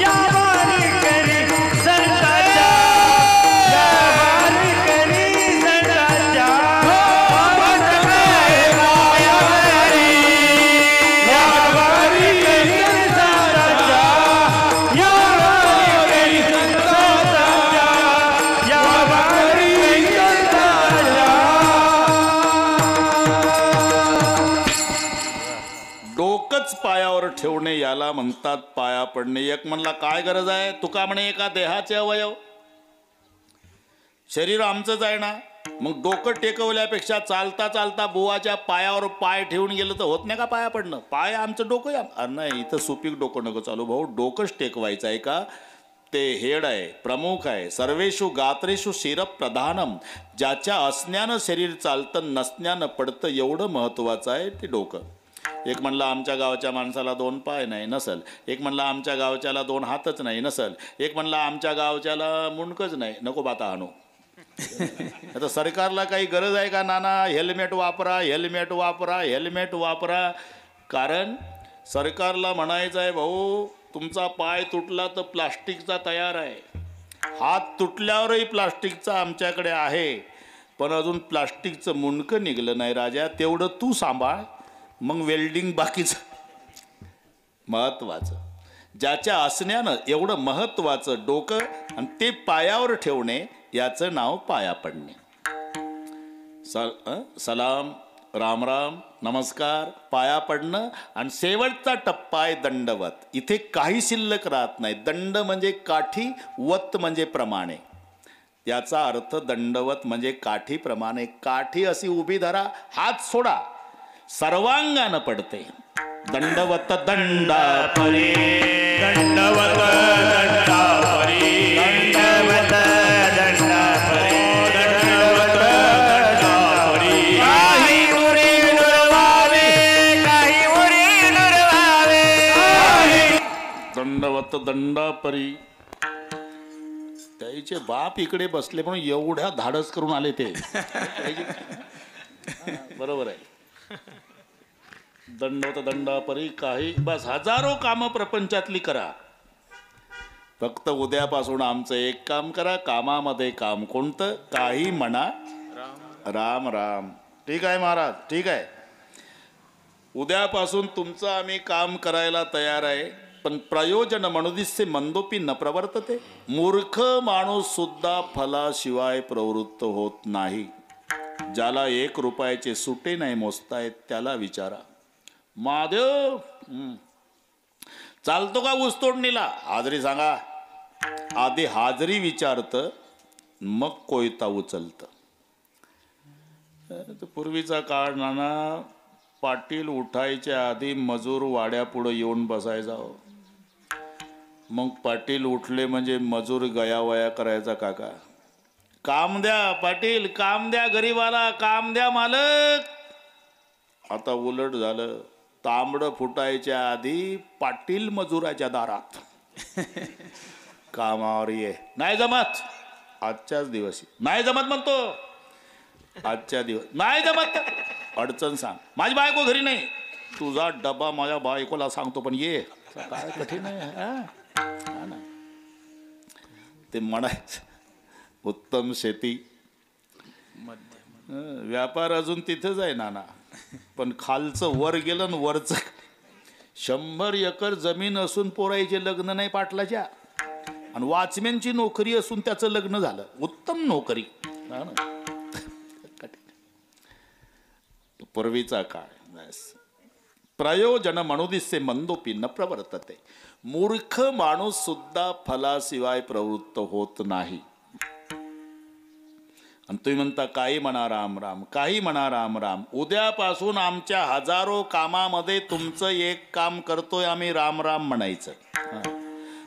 Speaker 2: या वारकरी संताच्या, या वारकरी संताच्या. मस्तक हे पायावरी, या वारकरी संताच्या, या वारकरी संताच्या, या वारकरी संताच्या.
Speaker 1: डोकंच पायावर ठेवणे याला म्हणतात पाया पडणे. एक म्हणला काय गरज आहे, तुका म्हणे एका देहाचे अवयव, शरीर आमचंच आहे ना. मग डोकं टेकवल्यापेक्षा चालता चालता बुवाच्या पायावर पाय ठेवून गेलं तर होत नाही का पाया पडणं. पाय आमचं डोकं आहे. नाही, इथं सुपीक डोकं नको चालू भाऊ, डोकंच टेकवायचं आहे का. ते हेड आहे, प्रमुख आहे. सर्वेषु गात्रेषु शिर प्रधानम. ज्याच्या असण्यानं शरीर चालतं, नसण्यानं पडतं, एवढं महत्वाचं आहे ते डोकं. एक म्हणला आमच्या गावच्या माणसाला 2 पाय नाही, नसल. एक म्हणला आमच्या गावच्याला 2 हातच नाही, नसल. एक म्हणला आमच्या गावच्याला मुंडकच नाही, नको बाता आणू. आता सरकारला काही गरज आहे का नाना, हेल्मेट वापरा, हेल्मेट वापरा, हेल्मेट वापरा. कारण सरकारला म्हणायचं आहे भाऊ, तुमचा पाय तुटला तर प्लास्टिकचा तयार आहे, हात तुटल्यावरही प्लास्टिकचा आमच्याकडे आहे, पण अजून प्लास्टिकचं मुंडकं निघलं नाही राजा, तेवढं तू सांभाळ, मग वेल्डिंग बाकीचं. महत्वाचं ज्याच्या असण्यानं एवढं महत्वाचं डोकं आणि ते पायावर ठेवणे, याचं नाव पाया पडणे. सलाम, राम राम, नमस्कार, पाया पडणं. आणि शेवटचा टप्पा आहे दंडवत. इथे काही शिल्लक राहत नाही. दंड म्हणजे काठी, वत म्हणजे प्रमाणे. याचा अर्थ दंडवत म्हणजे काठीप्रमाणे. काठी अशी उभी धरा, हात सोडा, सर्वांगानं पडते. दंडवत दंडापरी,
Speaker 2: दंडवत दंडापरी, दंडवत दंडापरी, दंडवत दंडापरी. काही उरी नुरवावे, काही उरी नुरवावे.
Speaker 1: दंडवत दंडापरी. त्याचे बाप इकडे बसले म्हणून एवढ्या धाडस करून आले ते. बरोबर आहे. दंडवत दंडापरी. काही बस हजारो कामं प्रपंचातली करा, फक्त उद्यापासून आमचं एक काम करा. कामामध्ये काम कोणतं, काही म्हणा, राम राम. ठीक आहे महाराज, ठीक आहे. उद्यापासून तुमचं आम्ही काम करायला तयार आहे, पण प्रयोजन मनुदिस्य मंदोपी न प्रवर्तते. मूर्ख माणूस सुद्धा फलाशिवाय प्रवृत्त होत नाही. ज्याला 1 रुपयाचे सुटे नाही मोजता येत त्याला विचारा. महादेव चालतो का ऊस तोडणीला, हाजरी सांगा. आधी हाजरी विचारतं, मग कोयता उचलतं. पूर्वीचा काळ नाना, पाटील उठायच्या आधी मजूर वाड्यापुढं येऊन बसायचा. मग पाटील उठले म्हणजे मजूर गयावया करायचा. काका काम द्या, पाटील काम द्या, गरीबाला काम द्या मालक. आता उलट झालं. तांबडं फुटायच्या आधी पाटील मजुराच्या दारात. कामावर ये. नाही जमत, आजच्याच दिवशी नाही जमत म्हणतो. आजच्या दिवस नाही जमत. अडचण सांग, माझी बायको घरी नाही, तुझा डबा माझ्या बायकोला सांगतो पण ये. काय कठीण आहे. ते म्हणायचं उत्तम शेती, व्यापार अजून तिथेच आहे नाना, पण खालचं वर गेलं न वरचं 100 एकर जमीन असून पोरायचे लग्न नाही पाटलाच्या, आणि वॉचमॅनची नोकरी असून त्याचं लग्न झालं. उत्तम नोकरी. पूर्वीचा काळ. प्रयोजन मनुदिस्य मंदोपी न प्रवर्तते. मूर्ख माणूस सुद्धा फलाशिवाय प्रवृत्त होत नाही. आणि तुम्ही म्हणता काही म्हणा राम राम, काही म्हणा राम राम. उद्यापासून आमच्या हजारो कामामध्ये तुमचं एक काम करतोय आम्ही, राम राम म्हणायचं.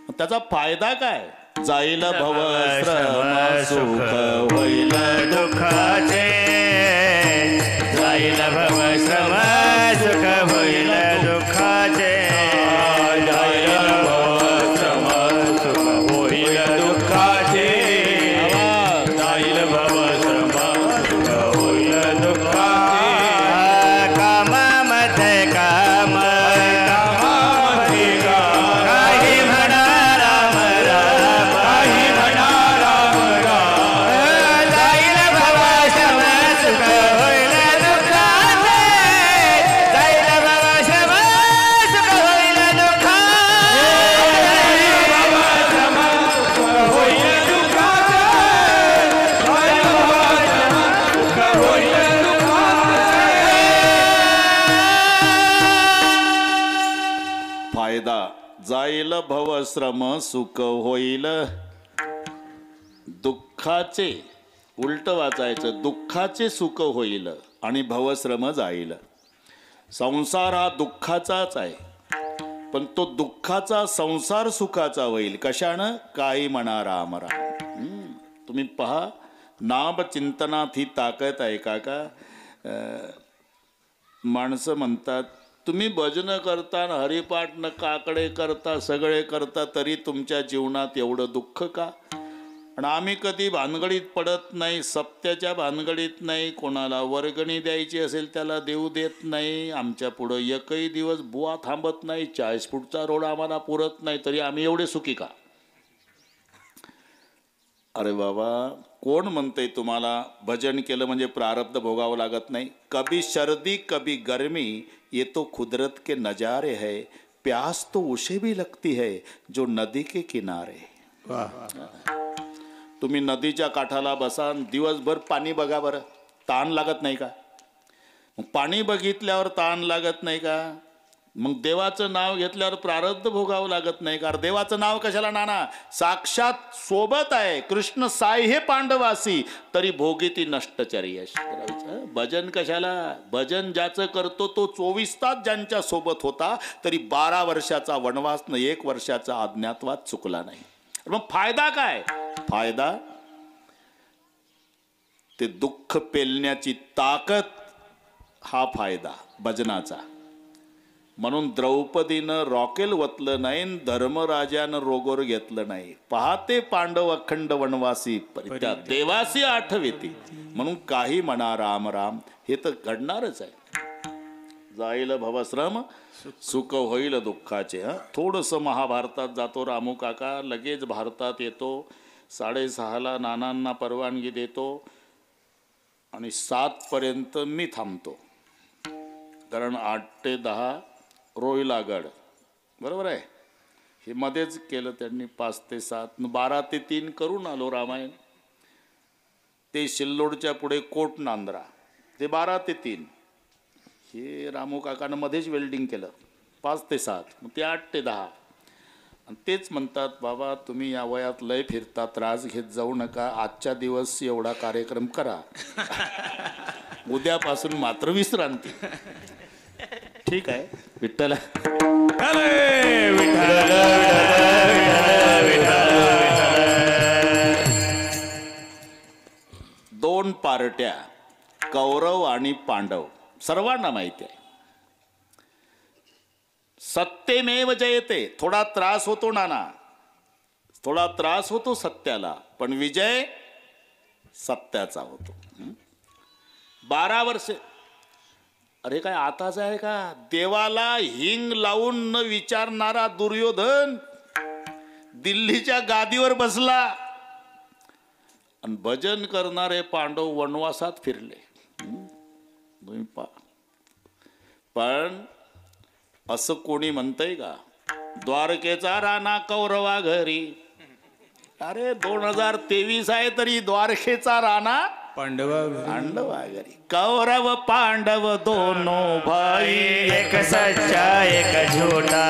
Speaker 1: मग त्याचा फायदा काय? जाईल भव श्रम सुख होईल
Speaker 2: दुःखाचे, जाईल भव श्रम सुख होईल दुःखाचे, जाईल भव श्रम सुख होईल दुःखाचे, जाईल भव श्रम सुख होईल दुःखाचे. कामामध्ये काम, कामामध्ये काम, काही म्हणा राम राम, काही म्हणा राम राम, जाईल भव श्रम सुख होईल दुःखाचे, जाईल भव श्रम सुख होईल दुःखाचे, जाईल भव श्रम सुख होईल दुःखाचे, जाईल भव श्रम सुख होईल दुःखाचे.
Speaker 1: फायदा जाईल भव श्रम सुख होईल दुःखाचे. उलट वाचायचं, दुःखाचे सुख होईल आणि भवश्रम जाईल. संसार हा दुःखाचाच आहे, पण तो दुःखाचा संसार सुखाचा होईल. कशानं? काही म्हणा राम राम. तुम्ही पहा, नाम चिंतनात ही ताकद आहे काका. माणसं म्हणतात तुम्ही भजन करता, हरिपाठ न काकडे करता, सगळे करता, तरी तुमच्या जीवनात एवढं दुःख का? आणि आम्ही कधी भानगडीत पडत नाही, सप्त्याच्या भानगडीत नाही, कोणाला वर्गणी द्यायची असेल त्याला देऊ देत नाही, आमच्या पुढं एकही दिवस बुवा थांबत नाही, 40 फूटचा रोड आम्हाला पुरत नाही, तरी आम्ही एवढे सुखी का? अरे बाबा, कोण म्हणतंय तुम्हाला भजन केलं म्हणजे प्रारब्ध भोगावं लागत नाही? कभी सर्दी कभी गर्मी, ये तो कुदरत के नजारे है, प्यास तो उसे भी लगती है जो नदी के किनारे. तुम्ही नदीच्या काठाला बसा, दिवसभर पाणी बघा बरं, ताण लागत नाही का? मग पाणी बघितल्यावर ताण लागत नाही का? मग देवाचं नाव घेतल्यावर प्रारब्ध भोगावं लागत नाही का? देवाचं नाव कशाला नाना? साक्षात सोबत आहे, कृष्ण साई हे पांडवासी, तरी भोगी ती नष्टचर्य. भजन कशाला? भजन ज्याचं करतो तो 24 तास ज्यांच्या सोबत होता, तरी 12 वर्षाचा वनवास न 1 वर्षाचा अज्ञातवास चुकला नाही. मग फायदा काय? फायदा ते दुःख पेलण्याची ताकद, हा फायदा भजनाचा. म्हणून द्रौपदीनं रॉकेल वतलं नाही, धर्मराजानं रोगोर घेतलं नाही. पाहते पांडव अखंड वनवासी, त्या देवासी आठवेती. म्हणून काही म्हणा राम राम, हे तर घडणारच आहे. जाईल भवश्रम सुख होईल दुःखाचे. थोडंसं महाभारतात जातो रामू काका, लगेच भारतात येतो. 6:30ला नानांना परवानगी देतो आणि 7 पर्यंत मी थांबतो, कारण 8 ते 10 रोहिलागड, बरोबर आहे. हे मध्येच केलं त्यांनी 5 ते 7, 12 ते 3 करून आलो रामायण. ते सिल्लोडच्या पुढे कोट नांद्रा, ते 12 ते 3. हे रामू काकानं मध्येच वेल्डिंग केलं 5 ते 7, मग ते 8 ते 10. आणि तेच म्हणतात, बाबा तुम्ही या वयात लय फिरता, त्रास घेत जाऊ नका, आजच्या दिवस एवढा कार्यक्रम करा, उद्यापासून मात्र विश्रांती. ठीक आहे. विठ्ठल दोन पार्ट्या, कौरव आणि पांडव, सर्वांना माहिती आहे. सत्यमेव जयते. थोडा त्रास होतो नाना, थोडा त्रास होतो सत्याला, पण विजय सत्याचा होतो. 12 वर्षे. अरे काय आताच आहे का? देवाला हिंग लावून न विचारणारा दुर्योधन दिल्लीच्या गादीवर बसला, आणि भजन करणारे पांडव वनवासात फिरले. पण असं कोणी म्हणतंय का? द्वारकेचा राणा कौरवा घरी. अरे 2023 आहे तरी द्वारकेचा राणा पांडवा घरी. कौरव पांडव दोनों भाई,
Speaker 2: एक सच्चा एक झूठा,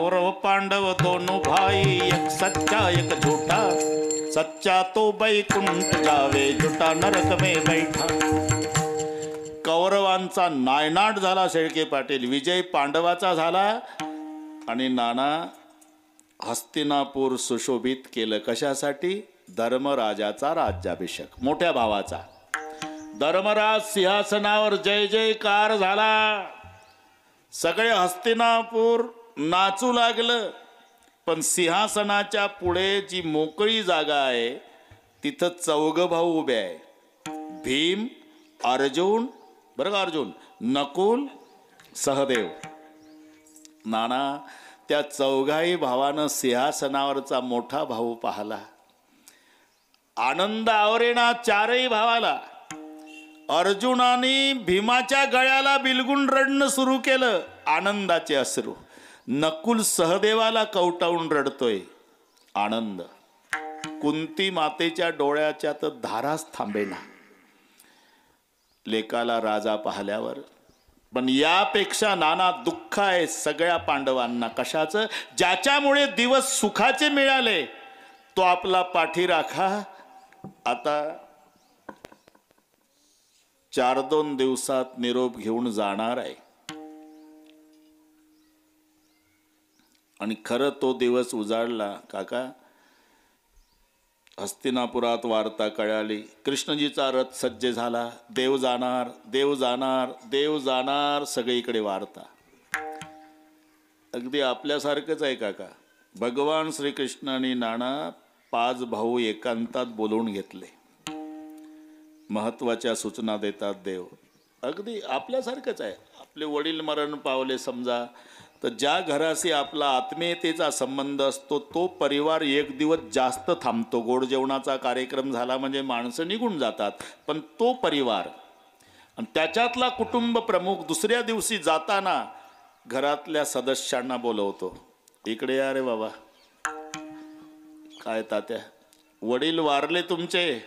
Speaker 1: कौरव पांडव दोनों भाई, एक सच्चा एक झूठा, सच्चा तो बैकुंठ जावे, झूठा नरक में बैठा. कौरवांचा नायनाट झाला शेळके पाटील, विजय पांडवाचा झाला. आणि नाना हस्तिनापूर सुशोभित केलं. कशासाठी? धर्मराजाचा राज्याभिषेक, मोठ्या भावाचा. धर्मराज सिंहासनावर जय जयकार झाला. सगळे हस्तिनापूर नाचू लागलं. पण सिंहासनाच्या पुढे जी मोकळी जागा आहे तिथं चौघ भाऊ उभे आहे. भीम, अर्जुन, बरं का अर्जुन, नकुल, सहदेव. नाना त्या चौघाही भावानं सिंहासनावरचा मोठा भाऊ पाहला. आनंद आवरेना चारही भावाला. अर्जुनाने भीमाच्या गळ्याला बिलगून रडणं सुरू केलं, आनंदाचे अश्रू. नकुल सहदेवाला कवटाळून रडतोय, आनंद. कुंती मातेच्या डोळ्याच्या तर धाराच थांबेना लेकाला राजा पाहिल्यावर. पण यापेक्षा नाना दुःख आहे सगळ्या पांडवांना. कशाचं? ज्याच्यामुळे दिवस सुखाचे मिळाले तो आपला पाठीराखा आता 4-2 दिवसात निरोप घेऊन जाणार आहे. आणि खरं तो दिवस उजाडला काका. हस्तिनापुरात वार्ता कळाली, कृष्णजीचा रथ सज्ज झाला, देव जाणार, देव जाणार, देव जाणार, सगळीकडे वार्ता. अगदी आपल्यासारखंच आहे काका. भगवान श्रीकृष्ण आणि नाना 5 भाऊ एकांतात बोलवून घेतले. महत्वाच्या सूचना देतात देव. अगदी आपल्यासारखंच आहे. आपले वडील मरण पावले समजा, तर ज्या घराशी आपला आत्मीयतेचा संबंध असतो तो परिवार एक दिवस जास्त थांबतो. गोड जेवणाचा कार्यक्रम झाला म्हणजे माणसं निघून जातात. पण तो परिवार आणि त्याच्यातला कुटुंब प्रमुख दुसऱ्या दिवशी जाताना घरातल्या सदस्यांना बोलवतो, इकडे या रे बाबा. काय तात्या, वडील वारले तुमचे,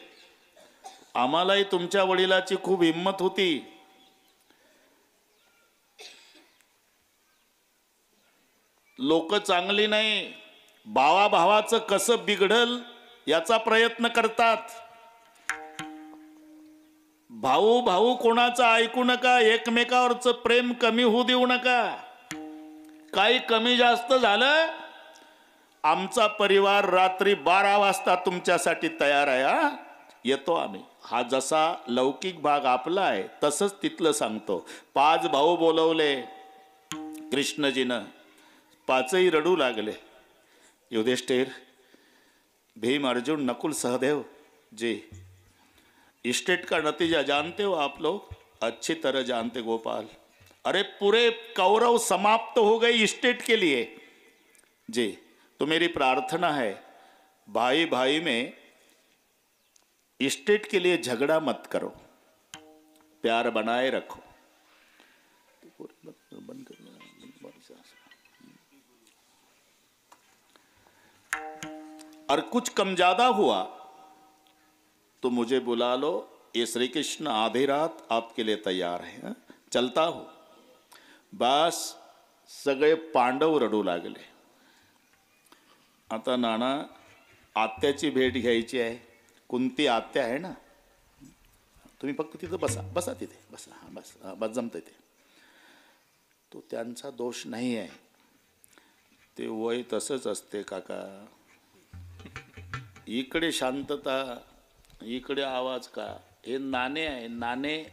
Speaker 1: आम्हालाही तुमच्या वडिलाची खूप हिंमत होती. लोक चांगली नाही, भावाभावाचं कसं बिघडल याचा प्रयत्न करतात. भाऊ भाऊ कोणाचं ऐकू नका, एकमेकावरचं प्रेम कमी होऊ देऊ नका. काही कमी जास्त झालं, आमचा परिवार रात्री 12 वाजता तुमच्यासाठी तयार आहे. हा येतो आम्ही. हा जसा लौकिक भाग आपला आहे तसंच तिथलं सांगतो. 5 भाऊ बोलवले कृष्णजीनं, 5ही रडू लागले. युधिष्ठिर, भीम, अर्जुन, नकुल, सहदेव जी, स्टेट का नतीजा जानते हो आप लोग? अच्छी तरह जानते गोपाल. अरे पूरे कौरव समाप्त हो गई स्टेट के लिए जी. तो मेरी प्रार्थना है भाई भाई में स्टेट के लिए झगड़ा मत करो, प्यार बनाए रखो. बंद कर. और कुछ कम ज्यादा हुआ तो मुझे बुला लो. ये श्री कृष्ण आधी रात आपके लिए तैयार है. चलता हो. बस सगळे पांडव रडू लागले. आता नाना आत्याची भेट घ्यायची आहे. कुंती आत्या आहे ना, तुम्ही फक्त तिथं बसा, बसा तिथे बसा. हा बस, बस जमतंय ते. तो त्यांचा दोष नाही आहे, ते वय तसंच असते काका. इकडे शांतता, इकडे आवाज का. हे नाणे आहे, नाणे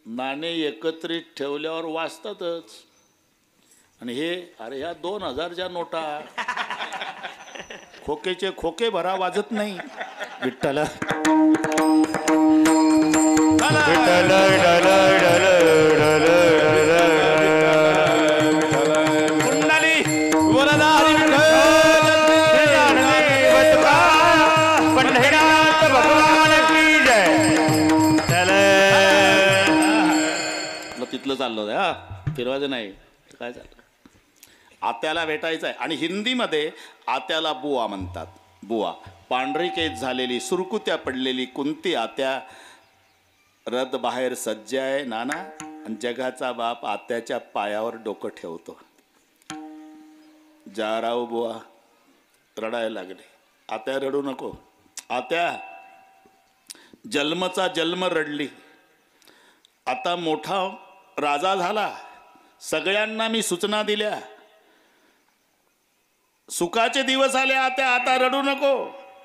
Speaker 1: नाणे एकत्रित ठेवल्यावर वाजतातच. आणि हे अरे ह्या 2000च्या नोटा खोकेचे खोके भरा वाजत नाही. विठ्ठल तिथलं चाललं हा, फिरवायचं नाही. काय झालं? आत्याला भेटायचं आहे. आणि हिंदीमध्ये आत्याला बुवा म्हणतात. बुवा. पांढरी केस झालेली, सुरकुत्या पडलेली कुंती आत्या रथ बाहेर सज्ज आहे नाना. आणि जगाचा बाप आत्याच्या पायावर डोकं ठेवतो. जाराव बुवा रडायला लागले. आत्या रडू नको. आत्या जन्मचा जन्म रडली. आता मोठा राजा झाला. सगळ्यांना मी सूचना दिल्या. सुखाचे दिवस आले आत्या, आता रडू नको.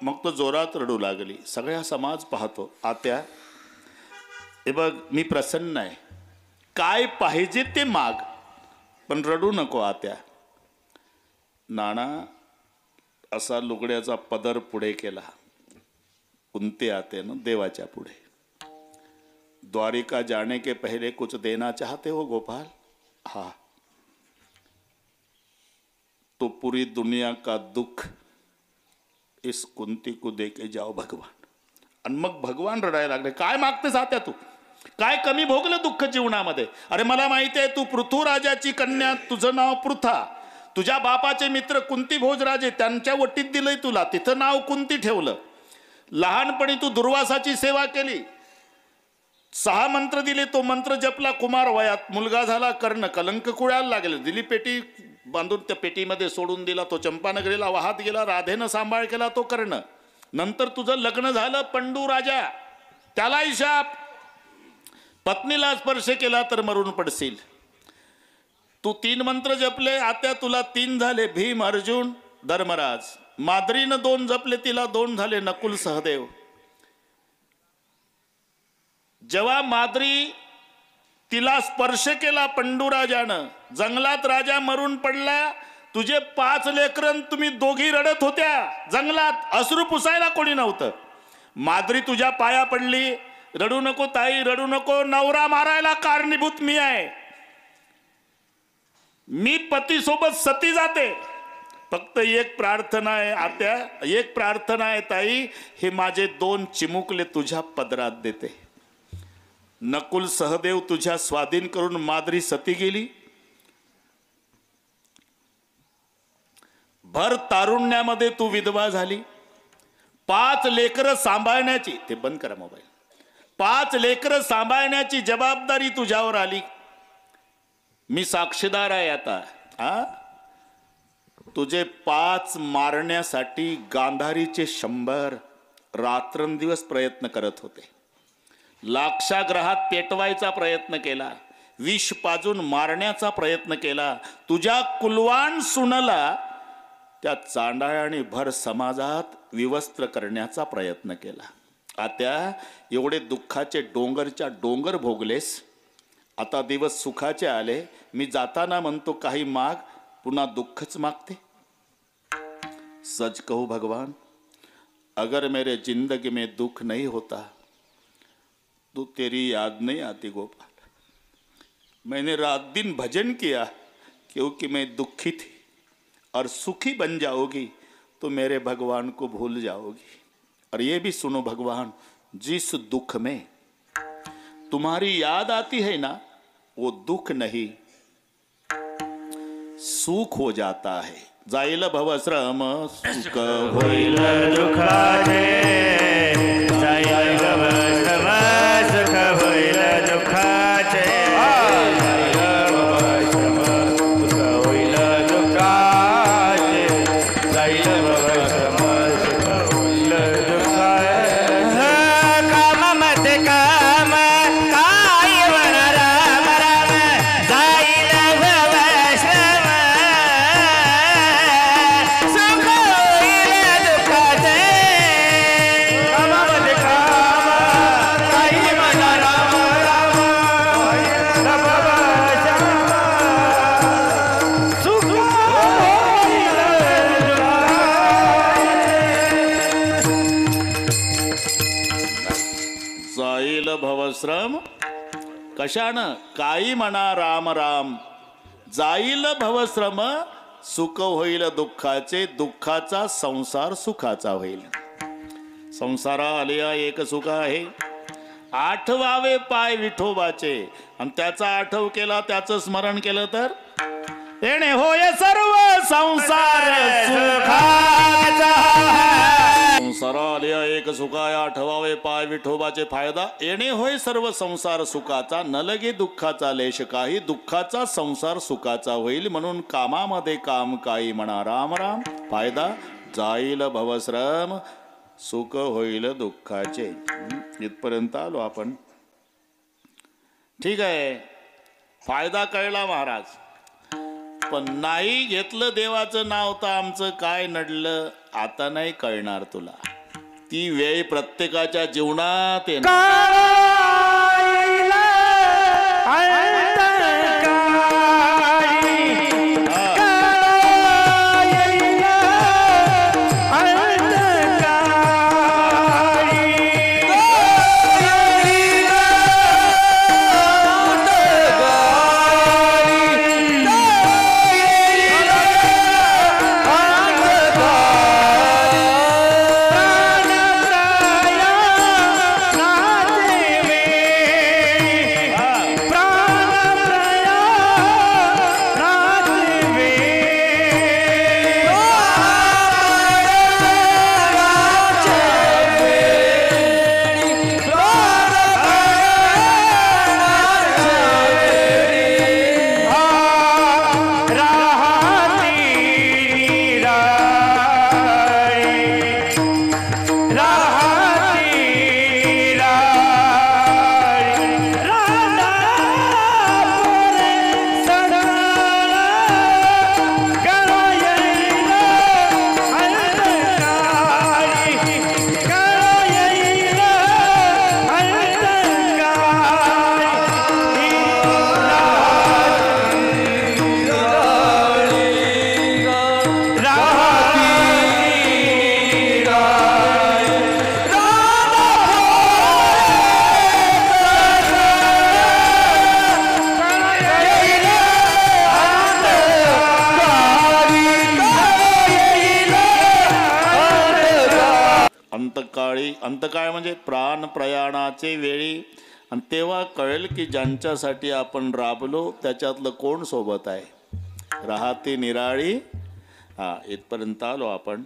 Speaker 1: मग तो जोरात रडू लागली. सगळा समाज पाहतो. आत्या हे बघ, मी प्रसन्न आहे, काय पाहिजे ते माग, पण रडू नको आत्या. नाना असा लुगड्याचा पदर पुढे केला. कुंती आते ना देवाच्या पुढे. द्वारिका जाने के पहले कुछ देना चाहते हो गोपाल? हाँ. तो पूरी दुनिया का दुख इस कुंती को दे के जाओ भगवान. आणि मग भगवान रडायला लागले. काय मागतेस आत्या तू? काय कमी भोगलं दुःख जीवनामध्ये? अरे मला माहिती आहे तू पृथ्वीराजाची कन्या, तुझं नाव पृथा. तुझ्या बापाचे मित्र कुंती भोजराजे, त्यांच्या वटीत दिलंय तुला, तिथं नाव कुंती ठेवलं. लहानपणी तू दुर्वासाची सेवा केली. 6 मंत्र दिले, तो मंत्र जपला. कुमार वयात मुलगा झाला. कर्ण कलंक कुळायला लागले. दिली पेटी बांधून, त्या पेटीमध्ये सोडून दिला. तो चंपानगरीला वाहत गेला. राधेनं सांभाळ केला तो कर्ण. नंतर तुझं लग्न झालं पंडू राजा, त्यालाही शाप. पत्नीला स्पर्श केला तर मरून पडशील. तू 3 मंत्र जपले आत्या, तुला 3 झाले. भीम, अर्जुन, धर्मराज. माद्रीनं 2 जपले, तिला 2 झाले. नकुल, सहदेव. जेव्हा माद्री तिला स्पर्श केला पंडूराजानं, जंगलात राजा मरून पडला. तुझे 5 लेकरं, तुम्ही दोघी रडत होत्या जंगलात. अश्रू पुसायला कोणी नव्हतं. माद्री तुझ्या पाया पडली. रडू नको ताई, रडू नको. नवरा मारायला कारणीभूत मी आहे. मी पतीसोबत सती जाते. फक्त एक प्रार्थना आहे आत्या, एक प्रार्थना आहे ताई, हे माझे 2 चिमुकले तुझ्या पदरात देते. नकुल, सहदेव तुझ्या स्वाधीन करून माद्री सती गेली. भर तारुण्यामध्ये तू विधवा झाली. 5 लेकरं सांभाळण्याची, ते बंद करा मोबाईल, 5 लेकरं सांभाळण्याची जबाबदारी तुझ्यावर आली. मी साक्षीदार आहे आता. तुझे 5 मारण्यासाठी गांधारीचे 100 रात्रंदिवस प्रयत्न करत होते. लाक्षाग्रहात पेटवायचा प्रयत्न केला. विष पाजून मारण्याचा प्रयत्न केला. तुझ्या कुलवान सुनला त्या चांडाळ्याने भर समाजात विवस्त्र करण्याचा प्रयत्न केला. आत्या एवढे दुःखाचे डोंगरच्या डोंगर भोगलेस. आता दिवस सुखाचे आले. मी जाताना म्हणतो काही माग, पुन्हा दुःखच मागते. सच कहूं भगवान, अगर मेरे जिंदगी में दुख नहीं होता तो तेरी याद नहीं आती गोपाल. मैंने रात दिन भजन किया क्योंकि मैं दुखी थी, और सुखी बन जाओगी तो मेरे भगवान को भूल जाओगी. और ये भी सुनो भगवान, जिस दुख में तुम्हारी याद आती है ना, वो दुख नहीं सुख हो जाता है. जाईल भवश्रम सुख होईल
Speaker 2: दुःखाचे. जाईल भवश्रम सुख होईल दुःखाचे. जाईल भवश्रम सुख होईल दुःखाचे. जाईल भवश्रम सुख होईल दुःखाचे. कामामध्ये काम काय म्हणा राम राम. जाईल भवश्रम सुख होईल दुःखाचे. कामामध्ये काम काही म्हणा राम राम. जाईल भवश्रम सुख होईल
Speaker 1: जाईल भवश्रम. कशानं? काही म्हणा राम राम. जाईल भवश्रम सुख होईल दुःखाचे. दुःखाचा संसार सुखाचा होईल. संसारा आलिया एक सुख आहे. आठवावे पाय विठोबाचे, आणि त्याचा आठव केला, त्याचं स्मरण केलं तर येणे होय सर्व संसार सुखाचा. संसारा आलिया एक सुखाया ठवावे पाय विठोबाचे फायदा येणे होय सर्व संसार सुखाचा न लगे दुःखाचा लेश काही दुःखाचा संसार सुखाचा होईल म्हणून कामामध्ये काम काही म्हणा राम राम फायदा जाईल भवश्रम सुख होईल दुःखाचे. इथपर्यंत आलो आपण. ठीक आहे, फायदा कळला महाराज, पण नाही घेतलं देवाचं नाव तर आमचं काय नडलं आता नाही कळणार तुला. ती वेळ प्रत्येकाच्या जीवनात अंतकाळ म्हणजे प्राण प्रयाणाचे वेळी. आणि तेव्हा कळेल की ज्यांच्यासाठी आपण राबलो त्याच्यातलं कोण सोबत आहे. राहते निराळी. इथपर्यंत आलो आपण.